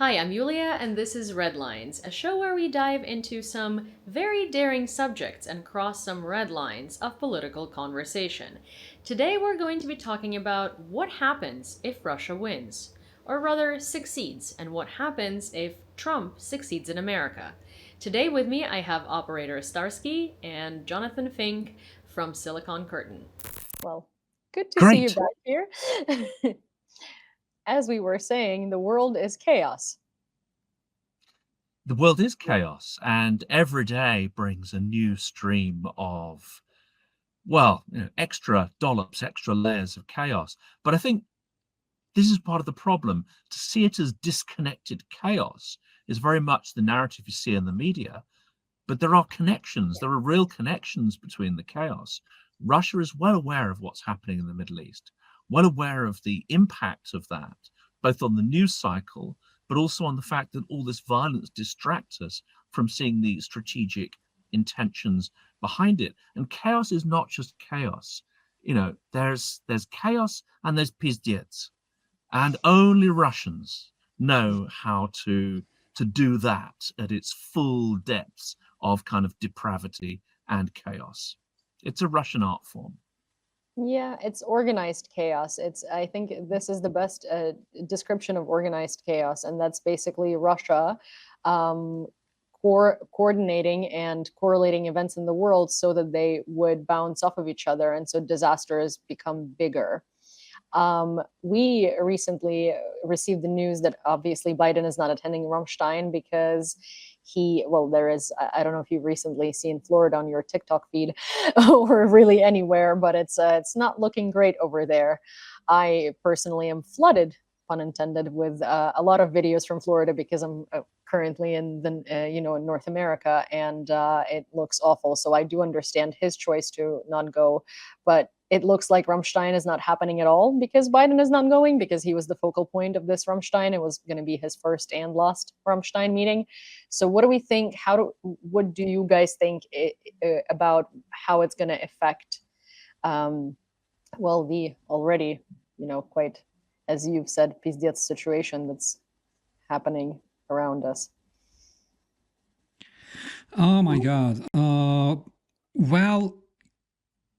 Hi, I'm Yulia, and this is Red Lines, a show where we dive into some very daring subjects and cross some red lines of political conversation. Today, we're going to be talking about what happens if Russia wins, or rather succeeds, and what happens if Trump succeeds in America. Today, with me, I have Operator Starsky and Jonathan Fink from Silicon Curtain. Well, good to see you Great. back here. As we were saying, the world is chaos. The world is chaos, and every day brings a new stream of, extra dollops, extra layers of chaos. But I think this is part of the problem. To see it as disconnected chaos is very much the narrative you see in the media. But there are connections, there are real connections between the chaos. Russia is well aware of what's happening in the Middle East, well aware of the impact of that, both on the news cycle, but also on the fact that all this violence distracts us from seeing the strategic intentions behind it. And chaos is not just chaos. There's chaos and there's pizdiets. And only Russians know how to do that at its full depths of kind of depravity and chaos. It's a Russian art form. Yeah, it's organized chaos. I think this is the best description of organized chaos, and that's basically Russia um, coordinating and correlating events in the world so that they would bounce off of each other, and so disasters become bigger. We recently received the news that obviously Biden is not attending Rammstein because there is, I don't know if you've recently seen Florida on your TikTok feed or really anywhere, but it's not looking great over there. I personally am flooded, pun intended, with a lot of videos from Florida because I'm currently in in North America, and it looks awful. So I do understand his choice to not go, but it looks like Rammstein is not happening at all because Biden is not going, because he was the focal point of this Rammstein. It was going to be his first and last Rammstein meeting. So what do we think? What do you guys think about how it's going to affect, the already, quite, as you've said, пиздец situation that's happening around us? Oh my God. Well,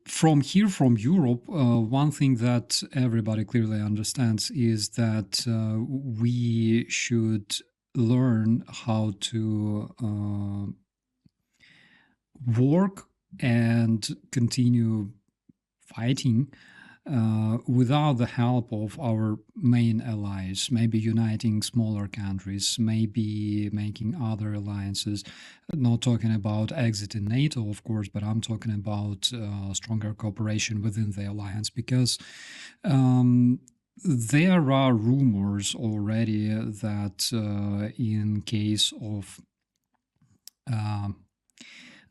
from here, from Europe, one thing that everybody clearly understands is that we should learn how to work and continue fighting without the help of our main allies, maybe uniting smaller countries, maybe making other alliances. Not talking about exiting NATO, of course, but I'm talking about stronger cooperation within the alliance, because there are rumors already that in case of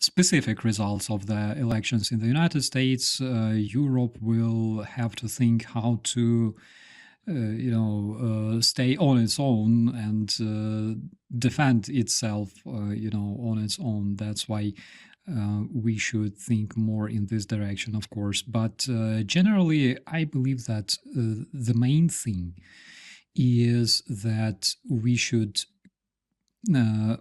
specific results of the elections in the United States, Europe will have to think how to, stay on its own and defend itself, on its own. That's why we should think more in this direction, of course. But generally, I believe that the main thing is that we should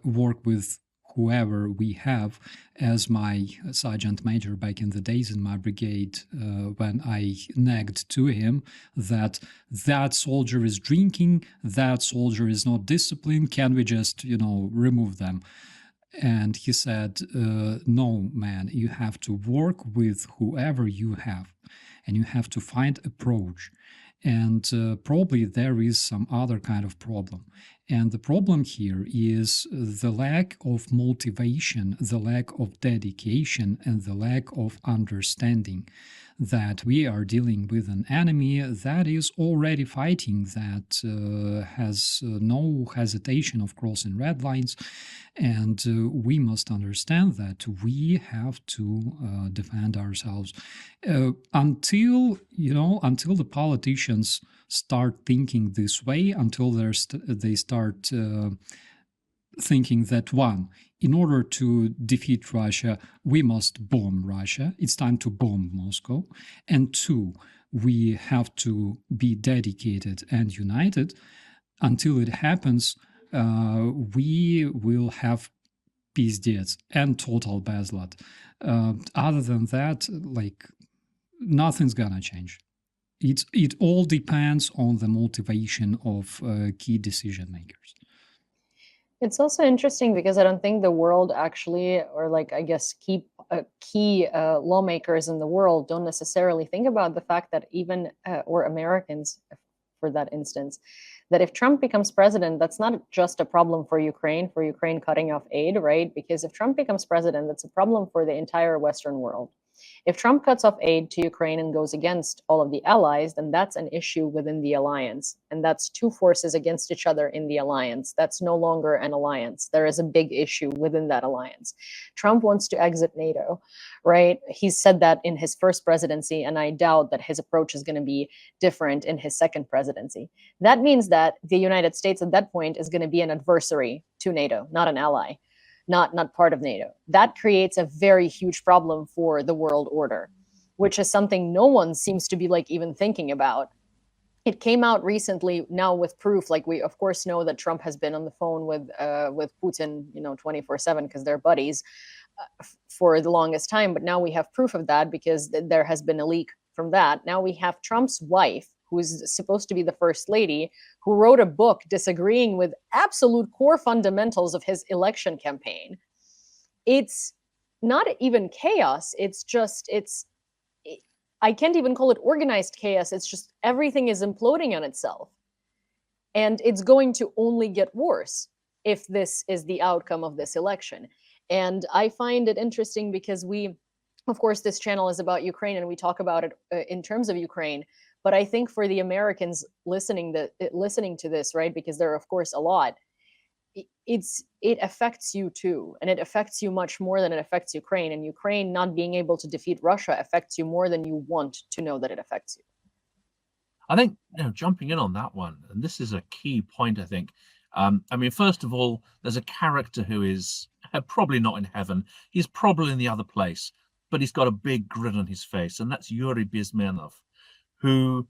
work with whoever we have. As my sergeant major back in the days in my brigade, when I nagged to him that soldier is drinking, that soldier is not disciplined, can we just, remove them? And he said, no, man, you have to work with whoever you have, and you have to find approach. And probably there is some other kind of problem. And the problem here is the lack of motivation, the lack of dedication, and the lack of understanding that we are dealing with an enemy that is already fighting, that has no hesitation of crossing red lines. And we must understand that we have to defend ourselves until the politicians start thinking this way, until they start thinking that, one, in order to defeat Russia, we must bomb Russia. It's time to bomb Moscow. And two, we have to be dedicated and united. Until it happens, we will have peace deals and total bezlat. Other than that, like, nothing's gonna change. It all depends on the motivation of key decision makers. It's also interesting because I don't think the world actually, or like I guess key lawmakers in the world don't necessarily think about the fact that even or Americans, for that instance, that if Trump becomes president, that's not just a problem for Ukraine cutting off aid, right? Because if Trump becomes president, that's a problem for the entire Western world. If Trump cuts off aid to Ukraine and goes against all of the allies, then that's an issue within the alliance. And that's two forces against each other in the alliance. That's no longer an alliance. There is a big issue within that alliance. Trump wants to exit NATO, right? He's said that in his first presidency, and I doubt that his approach is going to be different in his second presidency. That means that the United States at that point is going to be an adversary to NATO, not an ally. Not part of NATO. That creates a very huge problem for the world order, which is something no one seems to be like even thinking about. It came out recently now with proof. Like, we of course know that Trump has been on the phone with Putin, 24/7, because they're buddies for the longest time. But now we have proof of that because there has been a leak from that. Now we have Trump's wife, who is supposed to be the first lady, who wrote a book disagreeing with absolute core fundamentals of his election campaign. It's not even chaos. I can't even call it organized chaos. It's just everything is imploding on itself. And it's going to only get worse if this is the outcome of this election. And I find it interesting because of course, this channel is about Ukraine and we talk about it in terms of Ukraine. But I think for the Americans listening to this, right, because there are, of course, a lot, it affects you too. And it affects you much more than it affects Ukraine. And Ukraine not being able to defeat Russia affects you more than you want to know that it affects you. I think, jumping in on that one, and this is a key point, I think. I mean, first of all, there's a character who is probably not in heaven. He's probably in the other place, but he's got a big grin on his face, and that's Yuri Bezmenov, who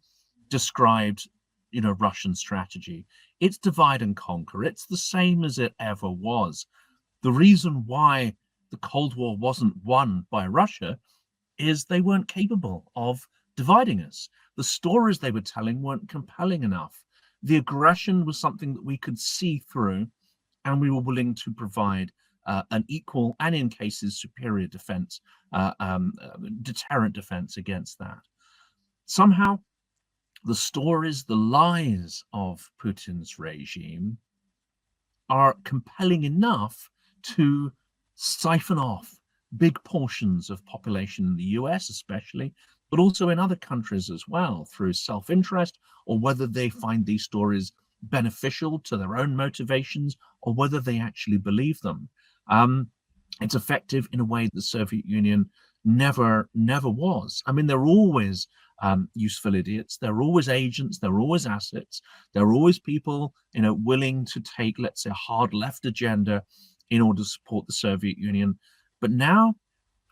described, Russian strategy. It's divide and conquer. It's the same as it ever was. The reason why the Cold War wasn't won by Russia is they weren't capable of dividing us. The stories they were telling weren't compelling enough. The aggression was something that we could see through, and we were willing to provide an equal and, in cases, superior defense, deterrent defense against that. Somehow, the stories, the lies of Putin's regime are compelling enough to siphon off big portions of population in the US especially, but also in other countries as well, through self-interest, or whether they find these stories beneficial to their own motivations, or whether they actually believe them. It's effective in a way the Soviet Union never was. I mean, they're always useful idiots. They're always agents. They're always assets. They're always people, willing to take, let's say, a hard left agenda in order to support the Soviet Union. But now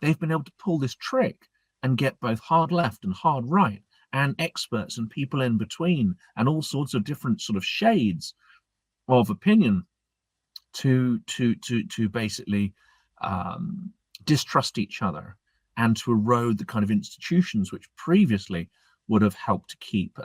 they've been able to pull this trick and get both hard left and hard right, and experts and people in between, and all sorts of different sort of shades of opinion to basically distrust each other, and to erode the kind of institutions which previously would have helped to keep,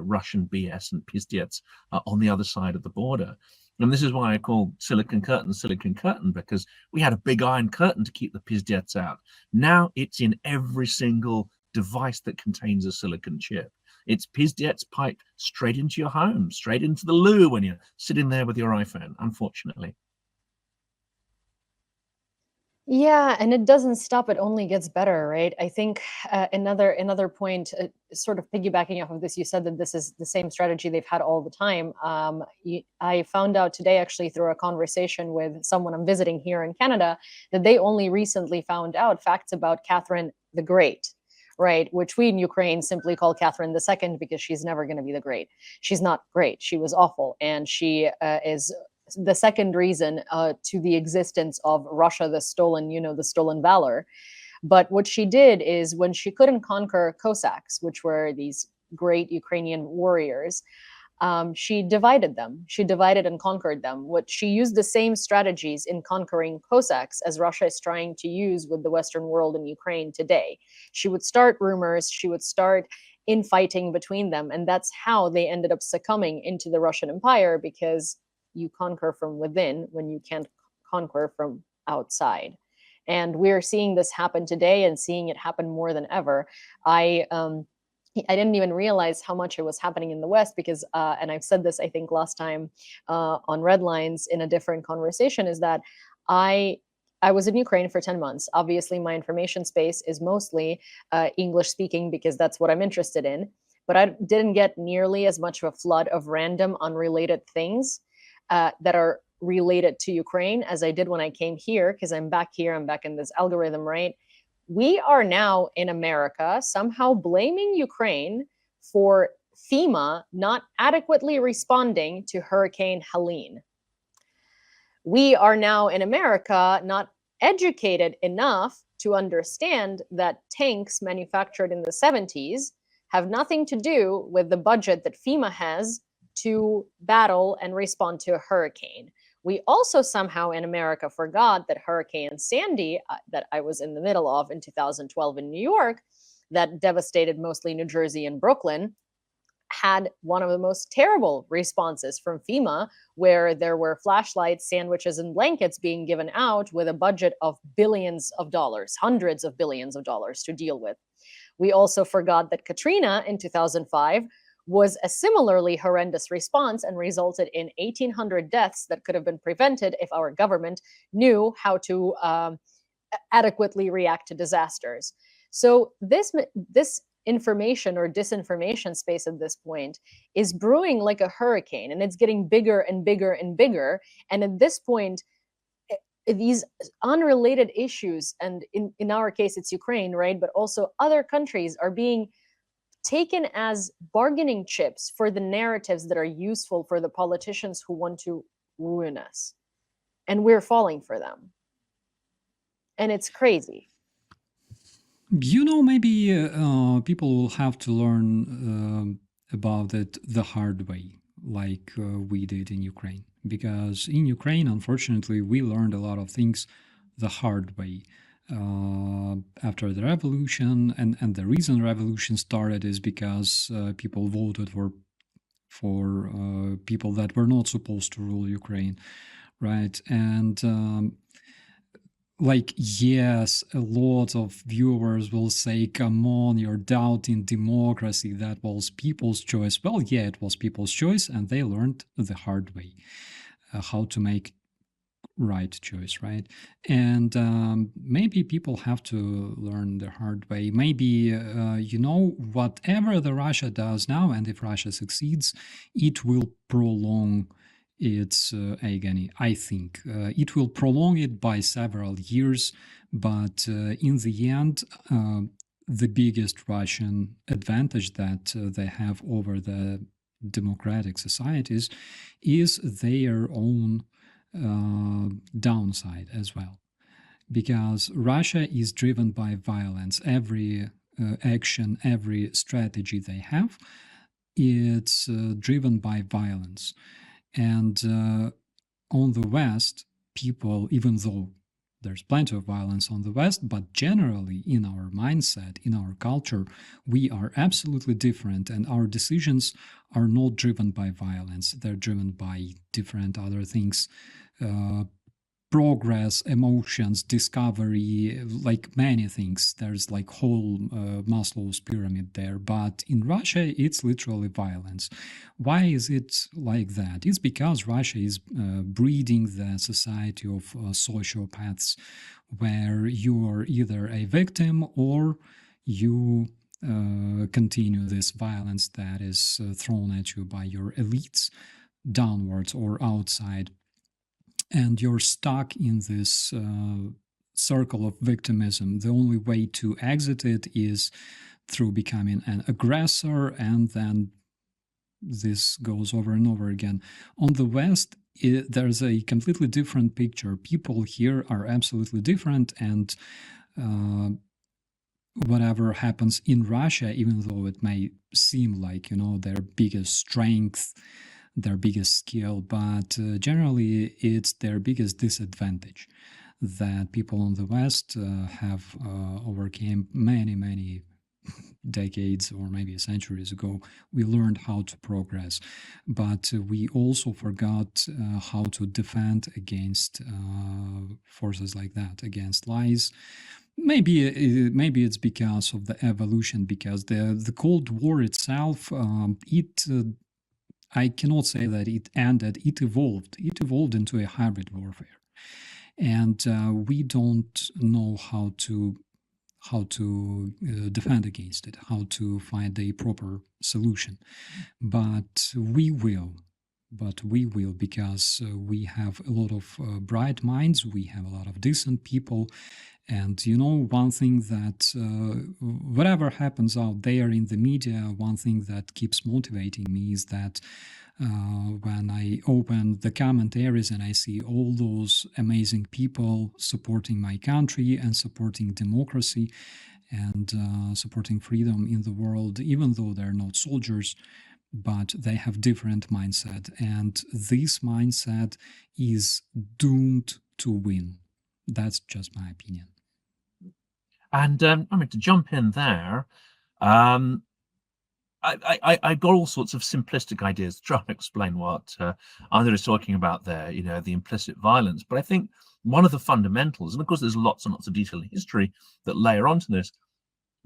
Russian BS and pizdets on the other side of the border. And this is why I call Silicon Curtain, because we had a big iron curtain to keep the pizdets out. Now it's in every single device that contains a silicon chip. It's pizdets piped straight into your home, straight into the loo when you're sitting there with your iPhone, unfortunately. Yeah, and it doesn't stop, it only gets better, right? I think another point, sort of piggybacking off of this, you said that this is the same strategy they've had all the time. I found out today, actually, through a conversation with someone I'm visiting here in Canada, that they only recently found out facts about Catherine the Great, right? Which we in Ukraine simply call Catherine the Second, because she's never going to be the Great. She's not great. She was awful, and she is the second reason to the existence of Russia, the stolen valor. But what she did is, when she couldn't conquer Cossacks, which were these great Ukrainian warriors, she divided them. She divided and conquered them. What she used the same strategies in conquering Cossacks as Russia is trying to use with the Western world and Ukraine today. She would start rumors, she would start infighting between them, and that's how they ended up succumbing into the Russian Empire, because you conquer from within when you can't conquer from outside. And we're seeing this happen today and seeing it happen more than ever. I didn't even realize how much it was happening in the West because, and I've said this, I think, last time on Red Lines in a different conversation, is that I was in Ukraine for 10 months. Obviously, my information space is mostly English speaking because that's what I'm interested in. But I didn't get nearly as much of a flood of random, unrelated things that are related to Ukraine as I did when I came here, because I'm back here, I'm back in this algorithm, right? We are now in America somehow blaming Ukraine for FEMA not adequately responding to Hurricane Helene. We are now in America not educated enough to understand that tanks manufactured in the 70s have nothing to do with the budget that FEMA has to battle and respond to a hurricane. We also somehow in America forgot that Hurricane Sandy, that I was in the middle of in 2012 in New York, that devastated mostly New Jersey and Brooklyn, had one of the most terrible responses from FEMA, where there were flashlights, sandwiches, and blankets being given out with a budget of billions of dollars, hundreds of billions of dollars to deal with. We also forgot that Katrina in 2005 was a similarly horrendous response and resulted in 1,800 deaths that could have been prevented if our government knew how to adequately react to disasters. So this information or disinformation space at this point is brewing like a hurricane, and it's getting bigger and bigger and bigger. And at this point, these unrelated issues, and in our case, it's Ukraine, right? But also other countries are being taken as bargaining chips for the narratives that are useful for the politicians who want to ruin us. And we're falling for them. And it's crazy. Maybe people will have to learn about it the hard way, like we did in Ukraine. Because in Ukraine, unfortunately, we learned a lot of things the hard way. After the revolution, and the reason revolution started is because people voted for people that were not supposed to rule Ukraine, right? And yes, a lot of viewers will say, come on, you're doubting democracy, that was people's choice. Well, yeah, it was people's choice, and they learned the hard way how to make right choice, right? And maybe people have to learn the hard way. Maybe, whatever the Russia does now, and if Russia succeeds, it will prolong its agony, I think. It will prolong it by several years, but in the end, the biggest Russian advantage that they have over the democratic societies is their own downside as well, because Russia is driven by violence. Every action, every strategy they have, it's driven by violence. And on the West, people, even though there's plenty of violence on the West, but generally in our mindset, in our culture, we are absolutely different, and our decisions are not driven by violence. They're driven by different other things, progress, emotions, discovery, like many things. There's like whole Maslow's pyramid there. But in Russia, it's literally violence. Why is it like that? It's because Russia is breeding the society of sociopaths, where you are either a victim or you continue this violence that is thrown at you by your elites, downwards or outside. And you're stuck in this circle of victimism. The only way to exit it is through becoming an aggressor, and then this goes over and over again. On the West, there's a completely different picture. People here are absolutely different, and whatever happens in Russia, even though it may seem like, their biggest strength, their biggest skill, but generally it's their biggest disadvantage that people in the West have overcame many decades or maybe centuries ago. We learned how to progress, but we also forgot how to defend against forces like that, against lies. Maybe it's because of the evolution, because the Cold War itself, I cannot say that it ended. It evolved. It evolved into a hybrid warfare, and we don't know how to defend against it, how to find a proper solution. But we will. Because we have a lot of bright minds, we have a lot of decent people. And one thing that, whatever happens out there in the media, one thing that keeps motivating me is that when I open the commentaries and I see all those amazing people supporting my country and supporting democracy and supporting freedom in the world, even though they're not soldiers, but they have different mindset, and this mindset is doomed to win. That's just my opinion. And to jump in there, I got all sorts of simplistic ideas to try and explain what Andrew is talking about there, the implicit violence. But I think one of the fundamentals, and of course there's lots and lots of detail in history that layer onto this,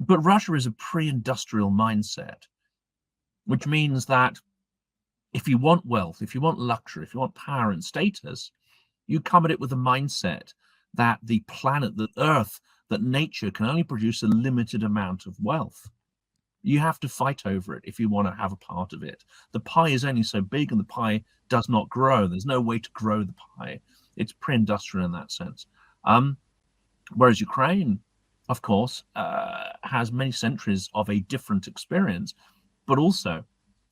but Russia is a pre-industrial mindset, which means that if you want wealth, if you want luxury, if you want power and status, you come at it with a mindset that the planet, the Earth, that nature can only produce a limited amount of wealth. You have to fight over it if you want to have a part of it. The pie is only so big and the pie does not grow. There's no way to grow the pie. It's pre-industrial in that sense. Whereas Ukraine, of course, has many centuries of a different experience, but also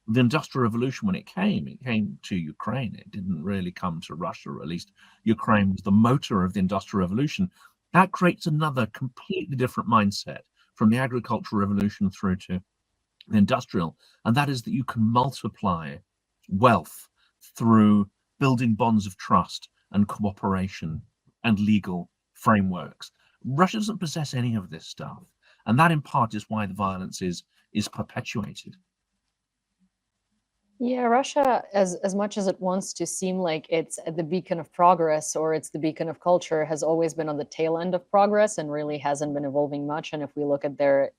the Industrial Revolution, when it came to Ukraine. It didn't really come to Russia, or at least Ukraine was the motor of the Industrial Revolution. That creates another completely different mindset from the agricultural revolution through to the industrial, and that is that you can multiply wealth through building bonds of trust and cooperation and legal frameworks. Russia doesn't possess any of this stuff, and that in part is why the violence is perpetuated. Yeah, Russia, as much as it wants to seem like it's the beacon of progress or it's the beacon of culture, has always been on the tail end of progress and really hasn't been evolving much. And if we look at their,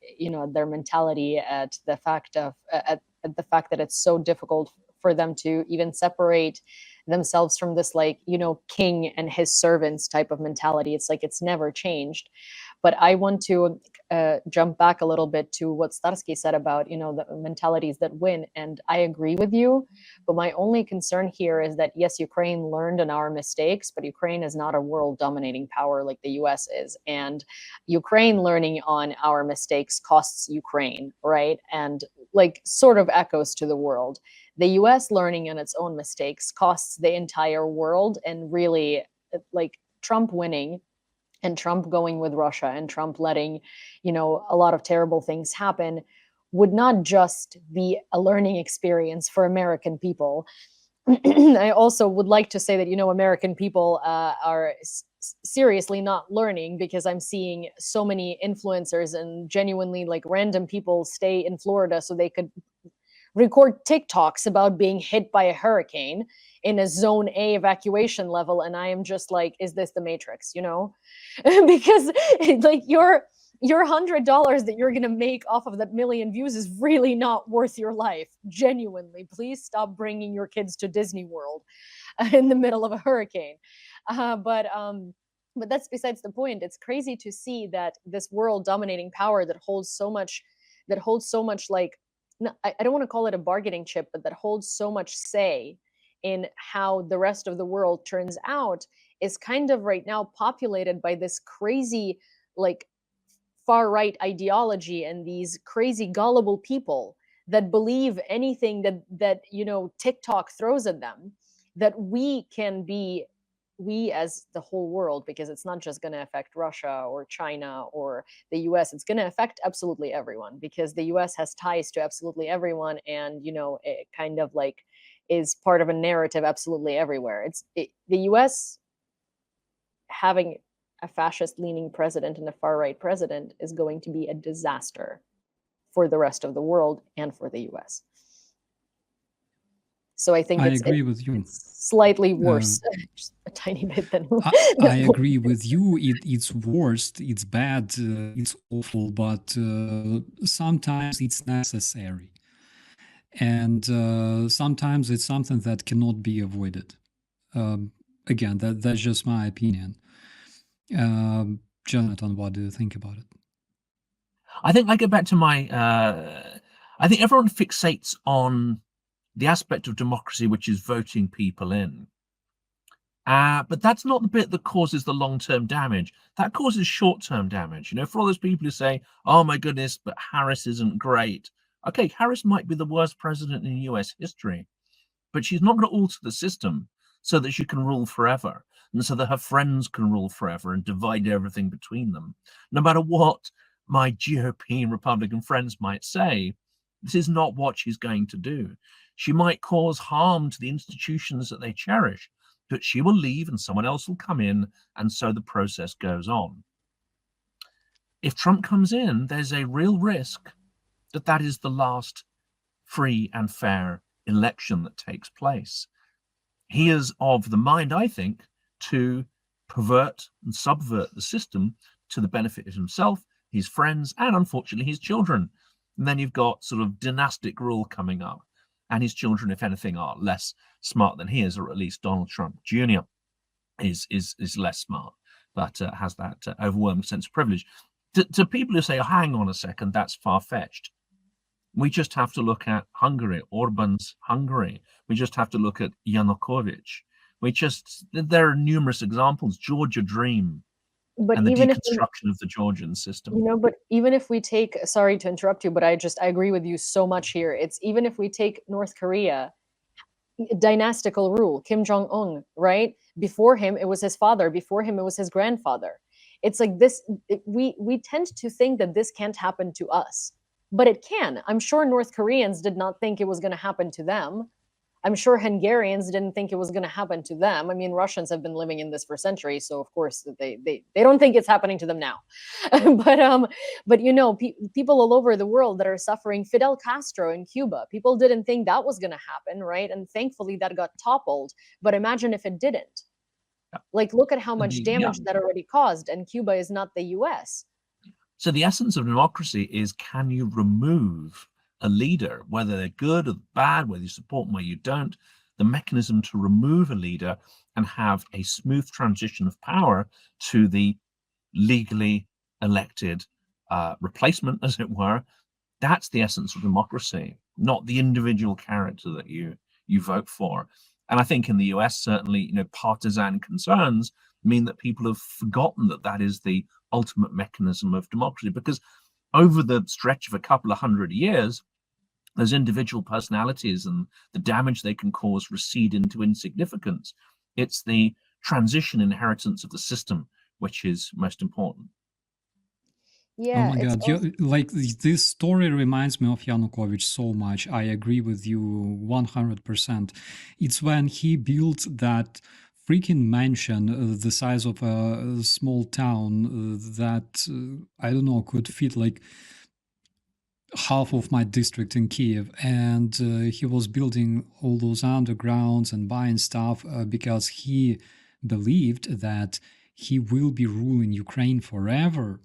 their mentality, at the fact that it's so difficult for them to even separate themselves from this, king and his servants type of mentality, it's like it's never changed. But I want to jump back a little bit to what Starsky said about, the mentalities that win. And I agree with you. But my only concern here is that, yes, Ukraine learned on our mistakes, but Ukraine is not a world dominating power like the US is. And Ukraine learning on our mistakes costs Ukraine, right? And sort of echoes to the world. The US learning on its own mistakes costs the entire world. And really, Trump winning and Trump going with Russia and Trump letting, a lot of terrible things happen would not just be a learning experience for American people. I also would like to say that, American people are seriously not learning, because I'm seeing so many influencers and genuinely random people stay in Florida so they could record TikToks about being hit by a hurricane in a zone A evacuation level. And I am just like, is this the Matrix, because your $100 that you're going to make off of that million views is really not worth your life. Genuinely, please stop bringing your kids to Disney World in the middle of a hurricane. But that's besides the point. It's crazy to see that this world dominating power that holds so much no, I don't want to call it a bargaining chip, but that holds so much say in how the rest of the world turns out, is kind of right now populated by this crazy, far right ideology and these crazy gullible people that believe anything that TikTok throws at them, that we can be we as the whole world, because it's not just going to affect Russia or China or the US, it's going to affect absolutely everyone, because the US has ties to absolutely everyone, and it kind of like is part of a narrative absolutely everywhere. The US having a fascist leaning president and a far right president is going to be a disaster for the rest of the world and for the US. So I think I agree with you. it's slightly worse, just a tiny bit than. I agree with you. It's worst, it's bad, it's awful, but sometimes it's necessary. And sometimes it's something that cannot be avoided. Again, that's just my opinion. Jonathan, what do you think about it? I think I go back to my. I think everyone fixates on the aspect of democracy which is voting people in. But that's not the bit that causes the long-term damage. That causes short-term damage. For all those people who say, "Oh my goodness, but Harris isn't great." Okay, Harris might be the worst president in US history, but she's not going to alter the system so that she can rule forever, and so that her friends can rule forever and divide everything between them. No matter what my GOP and Republican friends might say, this is not what she's going to do. She might cause harm to the institutions that they cherish, but she will leave and someone else will come in, and so the process goes on. If Trump comes in, there's a real risk that that is the last free and fair election that takes place. He is of the mind, I think, to pervert and subvert the system to the benefit of himself, his friends, and unfortunately his children. And then you've got sort of dynastic rule coming up, and his children, if anything, are less smart than he is, or at least Donald Trump Jr. is less smart, but has that overwhelming sense of privilege. To people who say, oh, hang on a second, that's far-fetched. We just have to look at Hungary, Orban's Hungary. We just have to look at Yanukovych. There are numerous examples, Georgia Dream, and the deconstruction of the Georgian system. But even if we take, sorry to interrupt you, but I agree with you so much here. It's even if we take North Korea, dynastical rule, Kim Jong-un, right? Before him, it was his father. Before him, it was his grandfather. It's like this, we tend to think that this can't happen to us, but it can. I'm sure North Koreans did not think it was going to happen to them. I'm sure Hungarians didn't think it was going to happen to them. I mean, Russians have been living in this for centuries, so of course they don't think it's happening to them now. but people all over the world that are suffering. Fidel Castro in Cuba, people didn't think that was going to happen, right? And thankfully that got toppled. But imagine if it didn't. Like, look at how much damage that already caused, and Cuba is not the US. So the essence of democracy is, can you remove a leader, whether they're good or bad, whether you support them or you don't, the mechanism to remove a leader and have a smooth transition of power to the legally elected replacement, as it were. That's the essence of democracy, not the individual character that you vote for. And I think in the US, certainly, partisan concerns mean that people have forgotten that that is the ultimate mechanism of democracy, because over the stretch of a couple of 100 years, those individual personalities and the damage they can cause recede into insignificance. It's the transition inheritance of the system which is most important. Yeah. Oh my God. Like, this story reminds me of Yanukovych so much. I agree with you 100%. It's when he built that freaking mansion the size of a small town that, I don't know, could fit like half of my district in Kiev. And he was building all those undergrounds and buying stuff because he believed that he will be ruling Ukraine forever.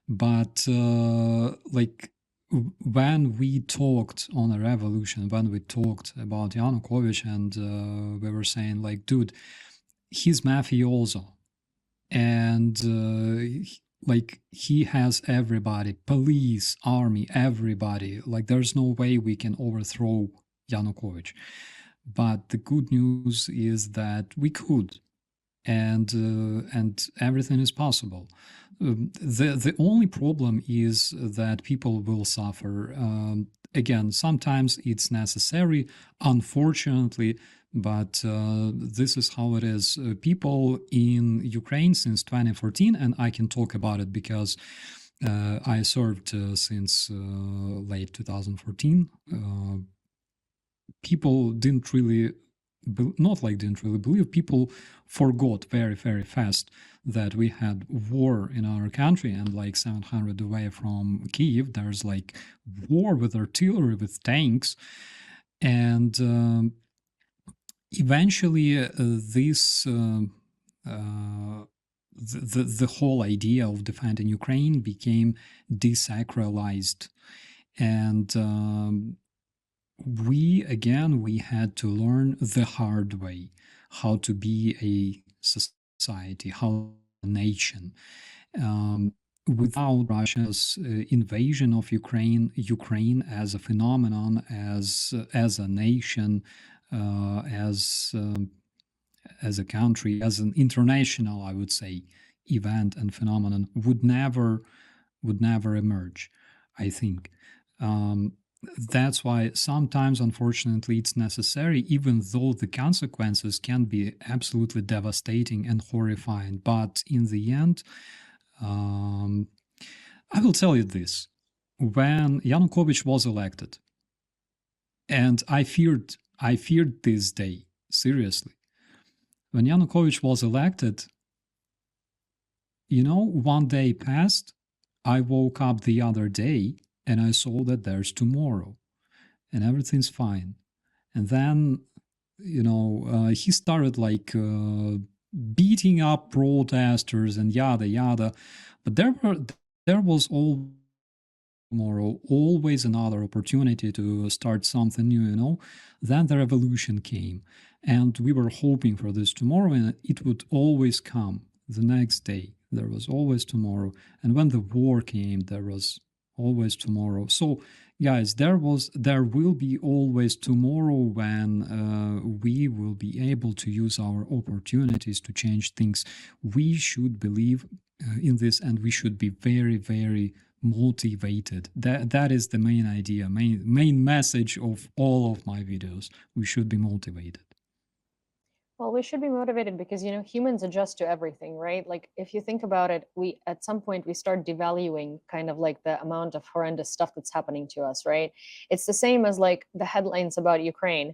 But when we talked on a revolution, when we talked about Yanukovych, and we were saying, like, dude, he's mafioso, and he has everybody, police, army, everybody. Like, there's no way we can overthrow Yanukovych. But the good news is that we could, and everything is possible. The only problem is that people will suffer. Again, sometimes it's necessary, unfortunately, But this is how it is. People in Ukraine since 2014, and I can talk about it because I served since late 2014. People didn't really, didn't really believe, people forgot very, very fast that we had war in our country, and like 700 away from Kiev, there's like war with artillery, with tanks. And eventually this the whole idea of defending Ukraine became desacralized. And we had to learn the hard way how to be a society, how a nation. Without Russia's invasion of Ukraine as a phenomenon, as a nation, as a country, as an international, I would say, event and phenomenon would never emerge, I think. That's why sometimes, unfortunately, it's necessary, even though the consequences can be absolutely devastating and horrifying. But in the end, I will tell you this. When Yanukovych was elected, and I feared this day, seriously. When Yanukovych was elected, one day passed, I woke up the other day and I saw that there's tomorrow and everything's fine. And then, he started like beating up protesters and yada yada. But there was tomorrow always another opportunity to start something new. Then the revolution came, and we were hoping for this tomorrow, and it would always come the next day. There was always tomorrow. And when the war came, there was always tomorrow. So guys, there will be always tomorrow when we will be able to use our opportunities to change things. We should believe in this, and we should be very, very motivated. That is the main idea, main message of all of my videos. We should be motivated. Well, we should be motivated because, humans adjust to everything, right? Like, if you think about it, at some point we start devaluing kind of like the amount of horrendous stuff that's happening to us, right? It's the same as like the headlines about Ukraine.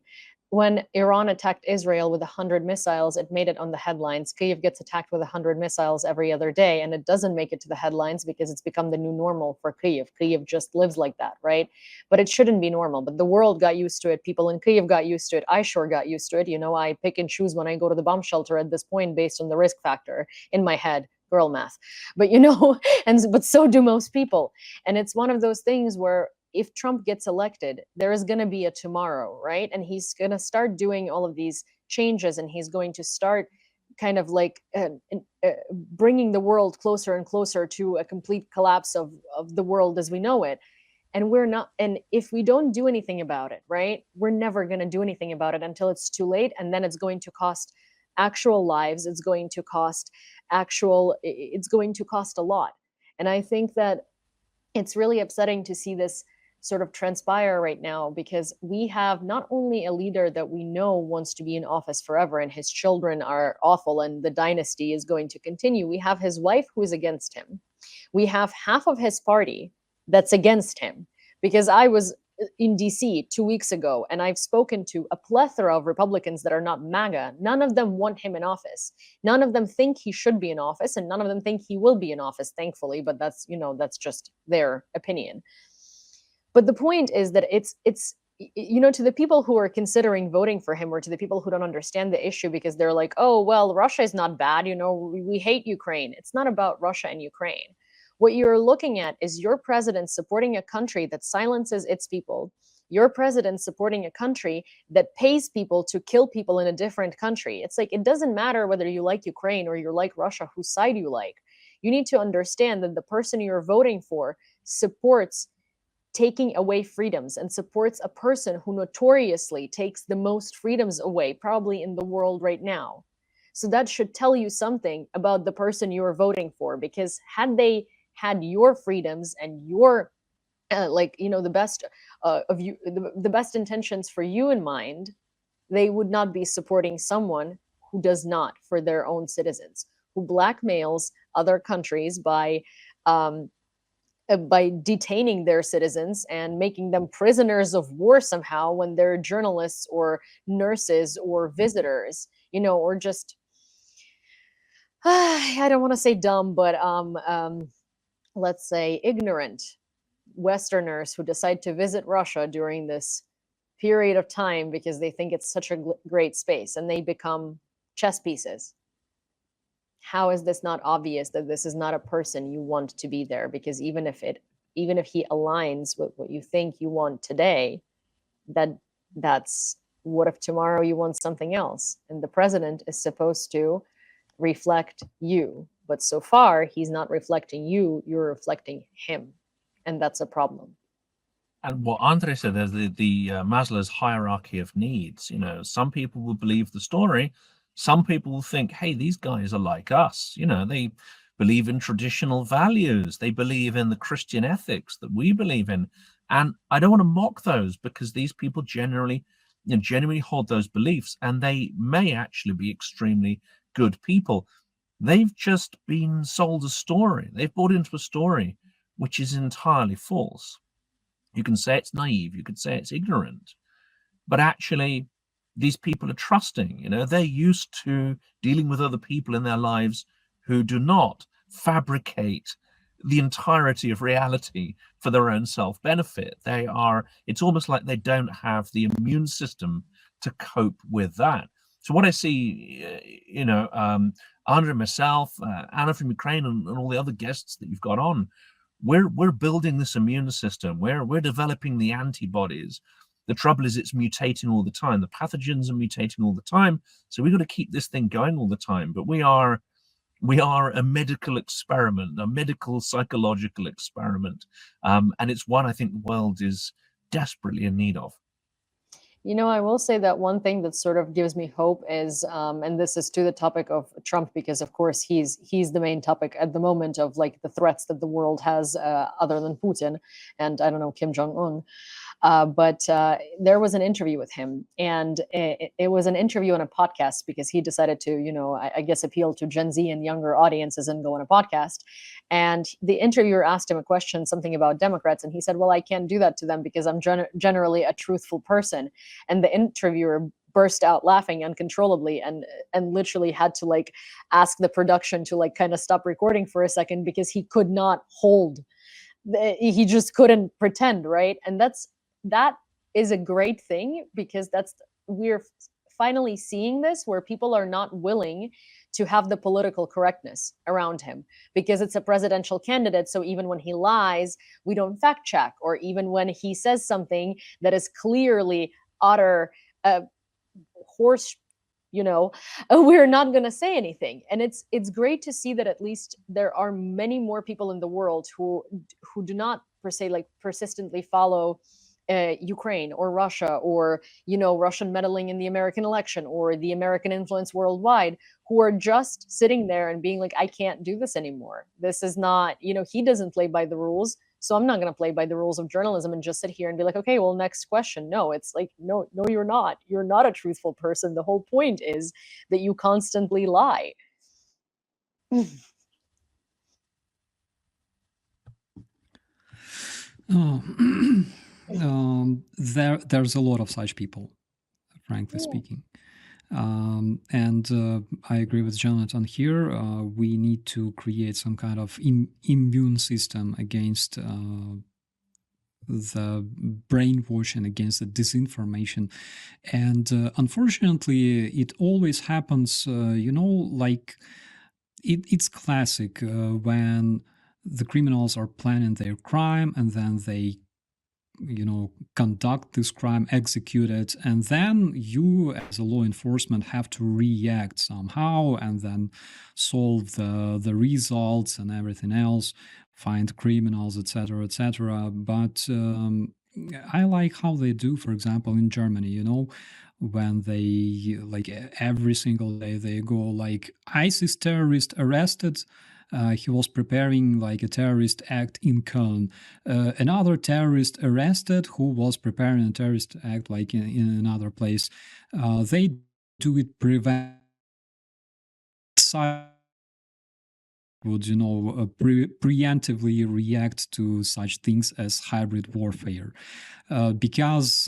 When Iran attacked Israel with 100 missiles, it made it on the headlines. Kyiv gets attacked with 100 missiles every other day, and it doesn't make it to the headlines because it's become the new normal for Kyiv. Kyiv just lives like that, right? But it shouldn't be normal. But the world got used to it. People in Kyiv got used to it. I sure got used to it. I pick and choose when I go to the bomb shelter at this point based on the risk factor in my head. Girl math. But but so do most people. And it's one of those things where if Trump gets elected, there is going to be a tomorrow, right? And he's going to start doing all of these changes, and he's going to start kind of like bringing the world closer and closer to a complete collapse of the world as we know it. And we're not, and if we don't do anything about it, right, we're never going to do anything about it until it's too late. And then it's going to cost actual lives. It's going to cost a lot. And I think that it's really upsetting to see this sort of transpire right now, because we have not only a leader that we know wants to be in office forever and his children are awful and the dynasty is going to continue. We have his wife who is against him. We have half of his party that's against him, because I was in DC 2 weeks ago and I've spoken to a plethora of Republicans that are not MAGA. None of them want him in office. None of them think he should be in office, and none of them think he will be in office, thankfully, but that's just their opinion. But the point is that it's to the people who are considering voting for him, or to the people who don't understand the issue because they're like, oh, well, Russia is not bad, we hate Ukraine. It's not about Russia and Ukraine. What you're looking at is your president supporting a country that silences its people. Your president supporting a country that pays people to kill people in a different country. It's like, it doesn't matter whether you like Ukraine or you like Russia, whose side you like. You need to understand that the person you're voting for supports taking away freedoms and supports a person who notoriously takes the most freedoms away, probably in the world right now. So that should tell you something about the person you're voting for, because had they had your freedoms and your the best of you, the best intentions for you in mind, they would not be supporting someone who does not for their own citizens, who blackmails other countries by detaining their citizens and making them prisoners of war somehow when they're journalists or nurses or visitors, or just I don't want to say dumb, but let's say ignorant Westerners who decide to visit Russia during this period of time because they think it's such a great space and they become chess pieces. How is this not obvious that this is not a person you want to be there? Because even if he aligns with what you think you want today, that's what if tomorrow you want something else? And the president is supposed to reflect you, but so far he's not reflecting you, you're reflecting him, and that's a problem. And what Andre said, there's the Maslow's hierarchy of needs. Some people will believe the story. Some people will think, hey, these guys are like us. They believe in traditional values. They believe in the Christian ethics that we believe in. And I don't want to mock those, because these people generally hold those beliefs, and they may actually be extremely good people. They've just been sold a story. They've bought into a story which is entirely false. You can say it's naive, you could say it's ignorant, but actually these people are trusting. They're used to dealing with other people in their lives who do not fabricate the entirety of reality for their own self-benefit. It's almost like they don't have the immune system to cope with that. So what I see, Andrea, myself, Anna from Ukraine, and all the other guests that you've got on, we're building this immune system. We're developing the antibodies. The trouble is it's mutating all the time. The pathogens are mutating all the time. So we've got to keep this thing going all the time. But we are a medical experiment, a medical psychological experiment. And it's one I think the world is desperately in need of. I will say that one thing that sort of gives me hope is, and this is to the topic of Trump, because of course he's the main topic at the moment of like the threats that the world has, other than Putin and I don't know, Kim Jong-un. But there was an interview with him, and it was an interview on a podcast because he decided to, I guess, appeal to Gen Z and younger audiences and go on a podcast. And the interviewer asked him a question, something about Democrats, and he said, well, I can't do that to them because I'm generally a truthful person. And the interviewer burst out laughing uncontrollably and literally had to like ask the production to like kind of stop recording for a second because he could not hold. He just couldn't pretend, right? And that is a great thing because we're finally seeing this where people are not willing to have the political correctness around him because it's a presidential candidate. So even when he lies, we don't fact check, or even when he says something that is clearly utter horse, we're not going to say anything. And it's great to see that at least there are many more people in the world who do not per se like persistently follow Ukraine or Russia or Russian meddling in the American election or the American influence worldwide, who are just sitting there and being like, I can't do this anymore. This is not, he doesn't play by the rules, so I'm not going to play by the rules of journalism and just sit here and be like, okay, well, next question. No, it's like, no, you're not. You're not a truthful person. The whole point is that you constantly lie. There's a lot of such people, frankly speaking. And I agree with Jonathan here. We need to create some kind of immune system against the brainwashing, against the disinformation. And unfortunately, it always happens, like it's classic when the criminals are planning their crime and then they conduct this crime, execute it, and then you as a law enforcement have to react somehow and then solve the results and everything else, find criminals, etc., etc. But I like how they do, for example, in Germany, when they like every single day they go like ISIS terrorist arrested, He was preparing like a terrorist act in Köln. Another terrorist arrested who was preparing a terrorist act like in another place. They do it prevent would preemptively react to such things as hybrid warfare, because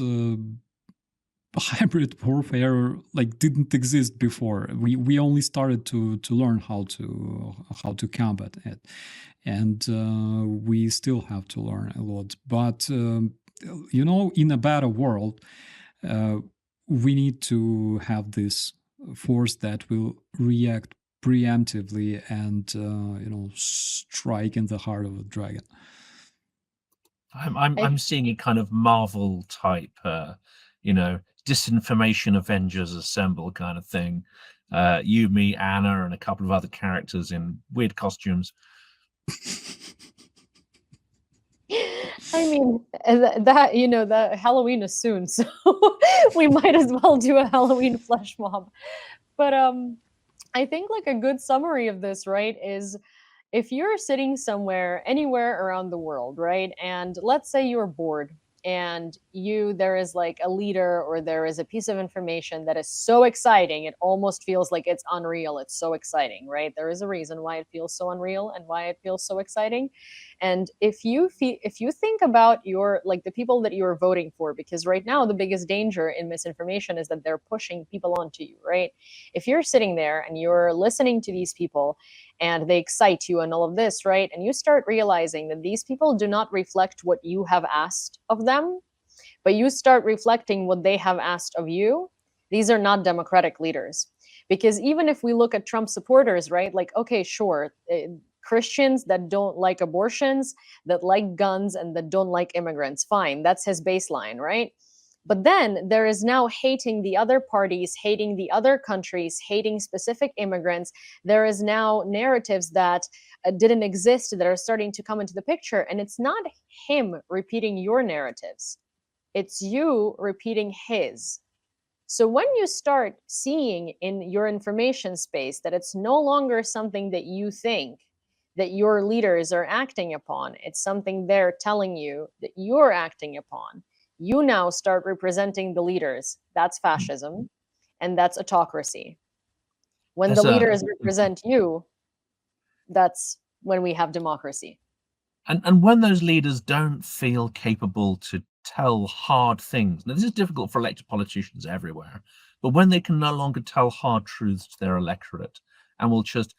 hybrid warfare like didn't exist before. We only started to learn how to combat it, and we still have to learn a lot. But in a better world, we need to have this force that will react preemptively and strike in the heart of a dragon. I'm seeing a kind of Marvel type, disinformation Avengers assemble kind of thing. You, me, Anna, and a couple of other characters in weird costumes. I mean, that that Halloween is soon, so we might as well do a Halloween flash mob. But I think like a good summary of this, right, is if you're sitting somewhere, anywhere around the world, right, and let's say you're bored and there is like a leader or there is a piece of information that is so exciting, it almost feels like it's unreal. It's so exciting, right? There is a reason why it feels so unreal and why it feels so exciting. And if you think about the people that you're voting for, because right now the biggest danger in misinformation is that they're pushing people onto you, right? If you're sitting there and you're listening to these people and they excite you and all of this, right? And you start realizing that these people do not reflect what you have asked of them, but you start reflecting what they have asked of you. These are not democratic leaders. Because even if we look at Trump supporters, right? Like, okay, sure, Christians that don't like abortions, that like guns, and that don't like immigrants, fine, that's his baseline, right? But then there is now hating the other parties, hating the other countries, hating specific immigrants. There is now narratives that didn't exist that are starting to come into the picture. And it's not him repeating your narratives, it's you repeating his. So when you start seeing in your information space that it's no longer something that you think that your leaders are acting upon, it's something they're telling you that you're acting upon, you now start representing the leaders. That's fascism, and that's autocracy. When the leaders represent you, that's when we have democracy. And when those leaders don't feel capable to tell hard things, now this is difficult for elected politicians everywhere, but when they can no longer tell hard truths to their electorate and will just,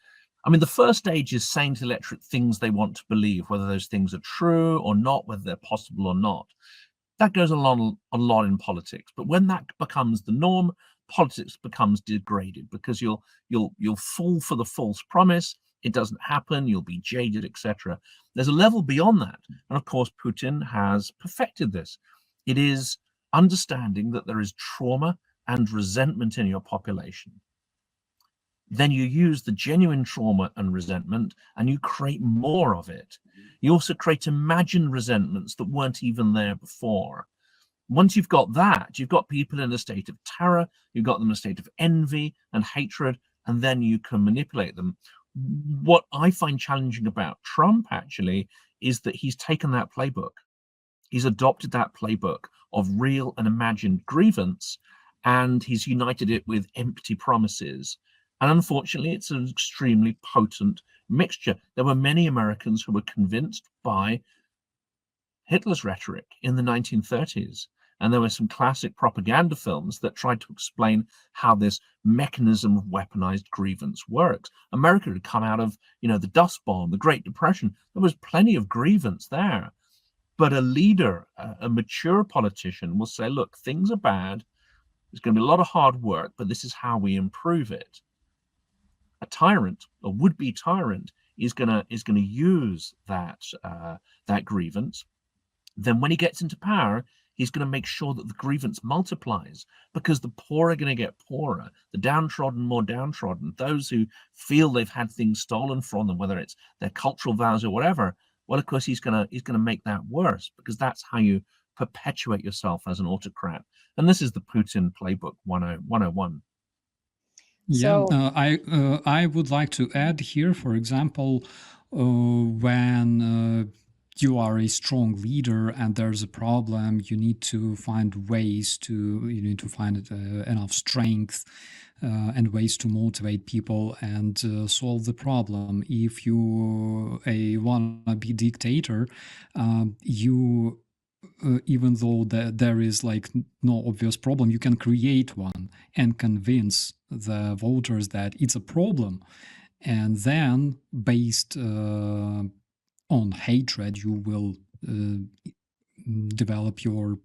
the first stage is saying to the electorate things they want to believe, whether those things are true or not, whether they're possible or not. That goes a lot in politics. But when that becomes the norm, politics becomes degraded because you'll fall for the false promise. It doesn't happen. You'll be jaded, etc. There's a level beyond that, and of course, Putin has perfected this. It is understanding that there is trauma and resentment in your population. Then you use the genuine trauma and resentment and you create more of it. You also create imagined resentments that weren't even there before. Once you've got that, you've got people in a state of terror, you've got them in a state of envy and hatred, and then you can manipulate them. What I find challenging about Trump actually is that he's taken that playbook. He's adopted that playbook of real and imagined grievance, and he's united it with empty promises. And unfortunately, it's an extremely potent mixture. There were many Americans who were convinced by Hitler's rhetoric in the 1930s. And there were some classic propaganda films that tried to explain how this mechanism of weaponized grievance works. America had come out of, the Dust Bowl, the Great Depression. There was plenty of grievance there. But a leader, a mature politician will say, look, things are bad. There's going to be a lot of hard work, but this is how we improve it. A tyrant, a would-be tyrant, is going to use that grievance. Then when he gets into power, he's going to make sure that the grievance multiplies, because the poor are going to get poorer, the downtrodden more downtrodden, those who feel they've had things stolen from them, whether it's their cultural values or whatever. Well, of course, he's going to make that worse, because that's how you perpetuate yourself as an autocrat. And this is the Putin playbook 101. Yeah, So I would like to add here, for example, when you are a strong leader and there's a problem, you need to find ways to, you need to find enough strength and ways to motivate people and solve the problem. If you want to be dictator, you even though there is like no obvious problem, you can create one and convince the voters that it's a problem. And then, based on hatred, you will develop your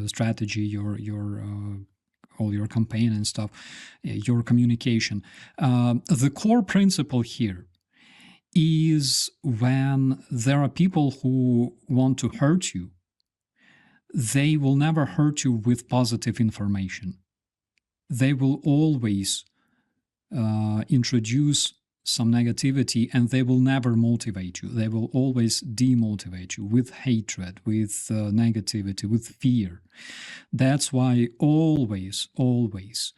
strategy, your all your campaign and stuff, your communication. The core principle here is when there are people who want to hurt you, they will never hurt you with positive information. They will always introduce some negativity, and they will never motivate you. They will always demotivate you with hatred, with negativity, with fear. That's why always, always,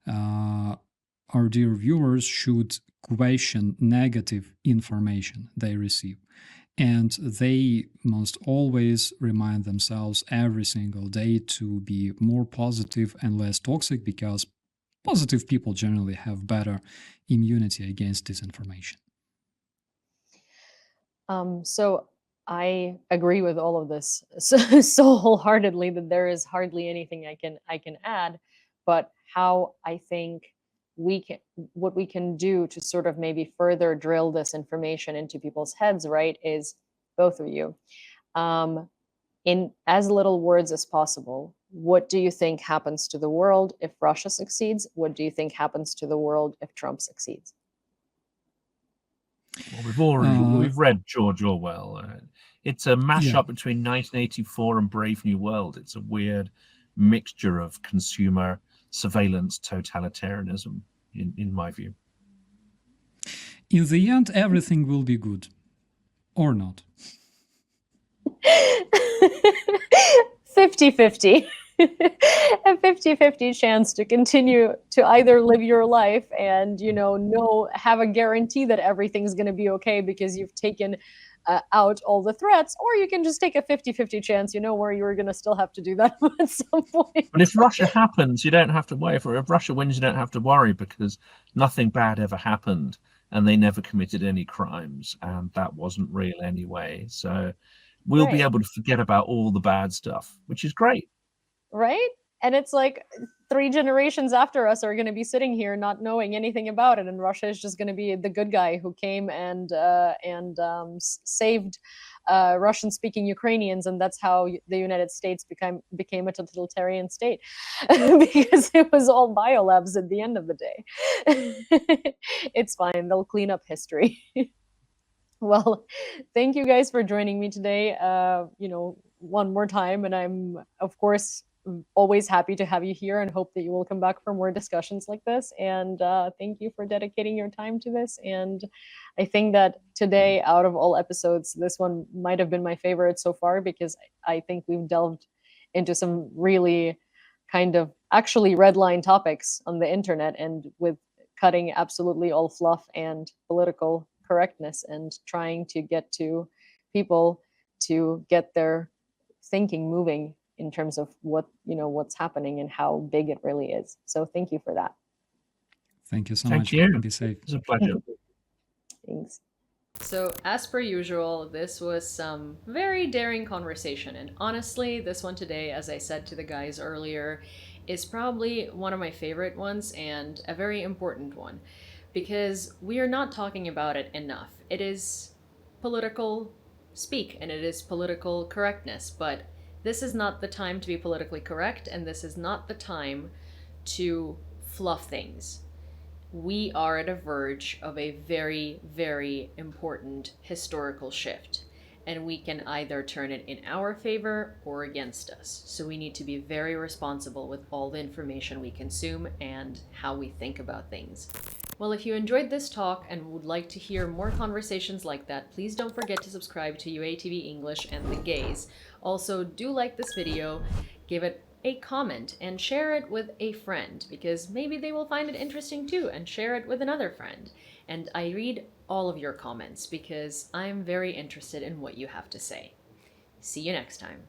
our dear viewers should question negative information they receive. And they must always remind themselves every single day to be more positive and less toxic, because positive people generally have better immunity against disinformation. so I agree with all of this so wholeheartedly that there is hardly anything I can add. But how I think what we can do to sort of maybe further drill this information into people's heads, right, is both of you, in as little words as possible. What do you think happens to the world if Russia succeeds? What do you think happens to the world if Trump succeeds? Well, we've read George Orwell. It's a Yeah. mashup between 1984 and Brave New World. It's a weird mixture of consumer surveillance totalitarianism, in my view. In the end, everything will be good, or not. 50-50. A 50-50 chance to continue to either live your life and have a guarantee that everything's going to be okay because you've taken out all the threats, or you can just take a 50-50 chance, where you're going to still have to do that at some point. But if Russia happens, you don't have to worry. If Russia wins, you don't have to worry, because nothing bad ever happened and they never committed any crimes, and that wasn't real anyway. So we'll be Right. able to forget about all the bad stuff, which is great. Right? And it's like 3 generations after us are going to be sitting here not knowing anything about it, and Russia is just going to be the good guy who came and saved Russian-speaking Ukrainians, and that's how the United States became a totalitarian state because it was all biolabs at the end of the day. It's fine; they'll clean up history. Well, thank you guys for joining me today. One more time, and I'm of course always happy to have you here, and hope that you will come back for more discussions like this. And thank you for dedicating your time to this. And I think that today, out of all episodes, this one might have been my favorite so far, because I think we've delved into some really kind of actually red line topics on the internet, and with cutting absolutely all fluff and political correctness, and trying to get to people to get their thinking moving in terms of what's happening and how big it really is. So thank you for that. Thank you so Thank much. you. Be safe. It's a pleasure. Thanks. So, as per usual, this was some very daring conversation. And honestly, this one today, as I said to the guys earlier, is probably one of my favorite ones, and a very important one, because we are not talking about it enough. It is political speak and it is political correctness, but this is not the time to be politically correct, and this is not the time to fluff things. We are at a verge of a very, very important historical shift, and we can either turn it in our favor or against us. So we need to be very responsible with all the information we consume and how we think about things. Well, if you enjoyed this talk and would like to hear more conversations like that, please don't forget to subscribe to UATV English and The Gaze. Also, do like this video, give it a comment and share it with a friend, because maybe they will find it interesting too and share it with another friend. And I read all of your comments because I'm very interested in what you have to say. See you next time.